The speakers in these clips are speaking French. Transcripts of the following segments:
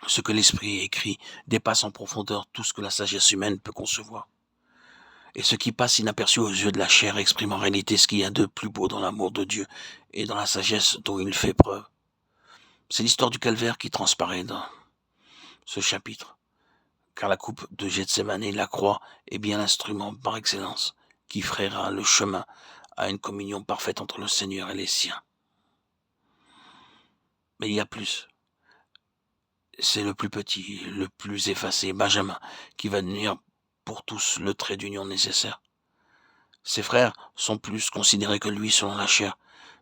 Ce que l'Esprit écrit dépasse en profondeur tout ce que la sagesse humaine peut concevoir. Et ce qui passe inaperçu aux yeux de la chair exprime en réalité ce qu'il y a de plus beau dans l'amour de Dieu et dans la sagesse dont il fait preuve. C'est l'histoire du calvaire qui transparaît dans ce chapitre, car la coupe de Gethsémane, la croix, est bien l'instrument par excellence qui frayera le chemin à une communion parfaite entre le Seigneur et les siens. Mais il y a plus. C'est le plus petit, le plus effacé, Benjamin, qui va devenir pour tous le trait d'union nécessaire. Ses frères sont plus considérés que lui selon la chair,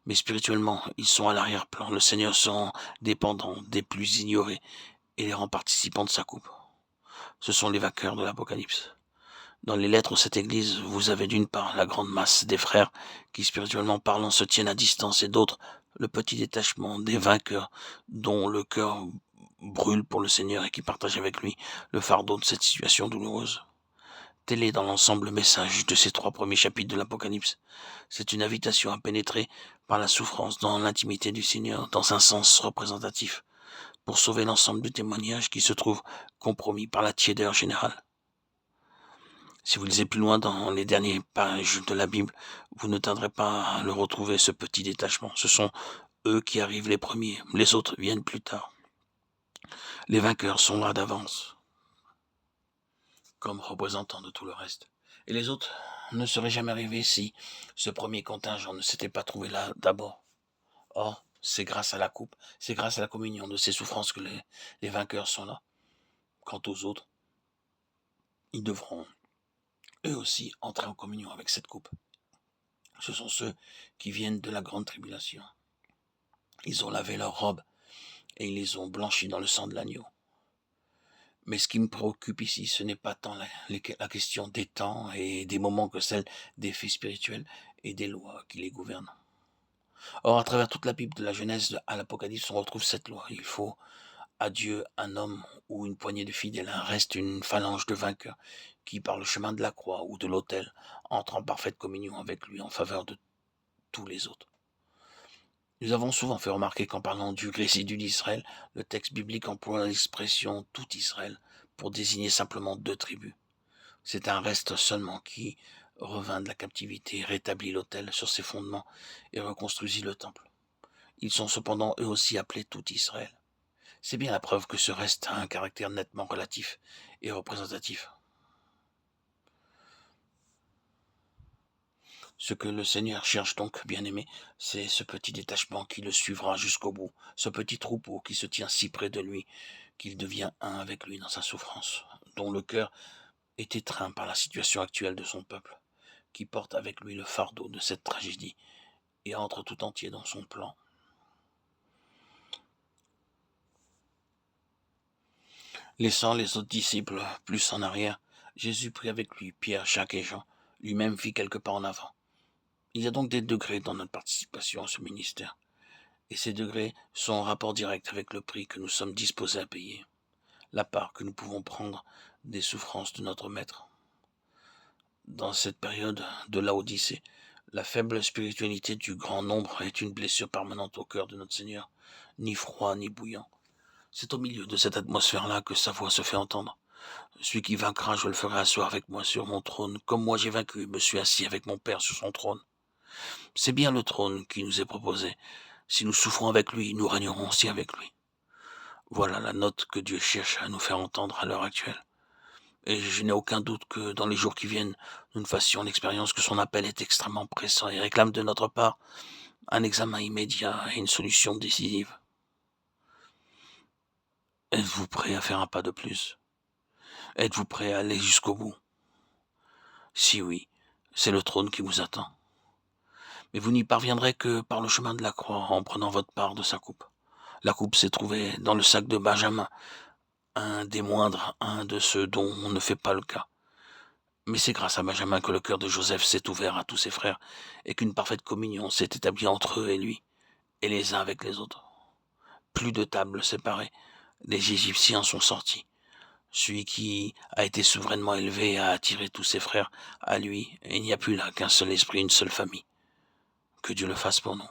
mais spirituellement, ils sont à l'arrière-plan. Le Seigneur sont dépendants des plus ignorés et les rend participants de sa coupe. Ce sont les vainqueurs de l'Apocalypse. Dans les lettres de cette église, vous avez d'une part la grande masse des frères qui, spirituellement parlant, se tiennent à distance, et d'autre, le petit détachement des vainqueurs dont le cœur brûle pour le Seigneur et qui partagent avec lui le fardeau de cette situation douloureuse. Tel est dans l'ensemble le message de ces 3 premiers chapitres de l'Apocalypse. C'est une invitation à pénétrer par la souffrance dans l'intimité du Seigneur, dans un sens représentatif, pour sauver l'ensemble du témoignage qui se trouve compromis par la tiédeur générale. Si vous lisez plus loin dans les dernières pages de la Bible, vous ne tarderez pas à le retrouver, ce petit détachement. Ce sont eux qui arrivent les premiers, les autres viennent plus tard. Les vainqueurs sont là d'avance, comme représentants de tout le reste. Et les autres ne seraient jamais arrivés si ce premier contingent ne s'était pas trouvé là d'abord. Or, c'est grâce à la coupe, c'est grâce à la communion de ces souffrances que les vainqueurs sont là. Quant aux autres, ils devront eux aussi entrer en communion avec cette coupe. Ce sont ceux qui viennent de la grande tribulation. Ils ont lavé leurs robes et ils les ont blanchies dans le sang de l'agneau. Mais ce qui me préoccupe ici, ce n'est pas tant la question des temps et des moments que celle des faits spirituels et des lois qui les gouvernent. Or, à travers toute la Bible, de la Genèse à l'Apocalypse, on retrouve cette loi. Il faut à Dieu un homme ou une poignée de fidèles, reste une phalange de vainqueurs qui, par le chemin de la croix ou de l'autel, entre en parfaite communion avec lui en faveur de tous les autres. Nous avons souvent fait remarquer qu'en parlant du résidu d'Israël, le texte biblique emploie l'expression tout Israël pour désigner simplement 2 tribus. C'est un reste seulement qui revint de la captivité, rétablit l'autel sur ses fondements et reconstruisit le temple. Ils sont cependant eux aussi appelés tout Israël. C'est bien la preuve que ce reste a un caractère nettement relatif et représentatif. Ce que le Seigneur cherche donc, bien-aimé, c'est ce petit détachement qui le suivra jusqu'au bout, ce petit troupeau qui se tient si près de lui, qu'il devient un avec lui dans sa souffrance, dont le cœur est étreint par la situation actuelle de son peuple, qui porte avec lui le fardeau de cette tragédie et entre tout entier dans son plan. Laissant les autres disciples plus en arrière, Jésus prit avec lui Pierre, Jacques et Jean, lui-même fit quelques pas en avant. Il y a donc des degrés dans notre participation à ce ministère, et ces degrés sont en rapport direct avec le prix que nous sommes disposés à payer, la part que nous pouvons prendre des souffrances de notre Maître. Dans cette période de Laodicée, la faible spiritualité du grand nombre est une blessure permanente au cœur de notre Seigneur, ni froid ni bouillant. C'est au milieu de cette atmosphère-là que sa voix se fait entendre. Celui qui vaincra, je le ferai asseoir avec moi sur mon trône, comme moi j'ai vaincu et me suis assis avec mon Père sur son trône. C'est bien le trône qui nous est proposé. Si nous souffrons avec lui, nous régnerons aussi avec lui. Voilà la note que Dieu cherche à nous faire entendre à l'heure actuelle. Et je n'ai aucun doute que dans les jours qui viennent, nous ne fassions l'expérience que son appel est extrêmement pressant et réclame de notre part un examen immédiat et une solution décisive. Êtes-vous prêt à faire un pas de plus? Êtes-vous prêt à aller jusqu'au bout? Si oui, c'est le trône qui vous attend. Mais vous n'y parviendrez que par le chemin de la croix, en prenant votre part de sa coupe. La coupe s'est trouvée dans le sac de Benjamin, un des moindres, un de ceux dont on ne fait pas le cas. Mais c'est grâce à Benjamin que le cœur de Joseph s'est ouvert à tous ses frères, et qu'une parfaite communion s'est établie entre eux et lui, et les uns avec les autres. Plus de tables séparées, les Égyptiens sont sortis. Celui qui a été souverainement élevé a attiré tous ses frères à lui, et il n'y a plus là qu'un seul esprit, une seule famille. Que Dieu le fasse pour nous.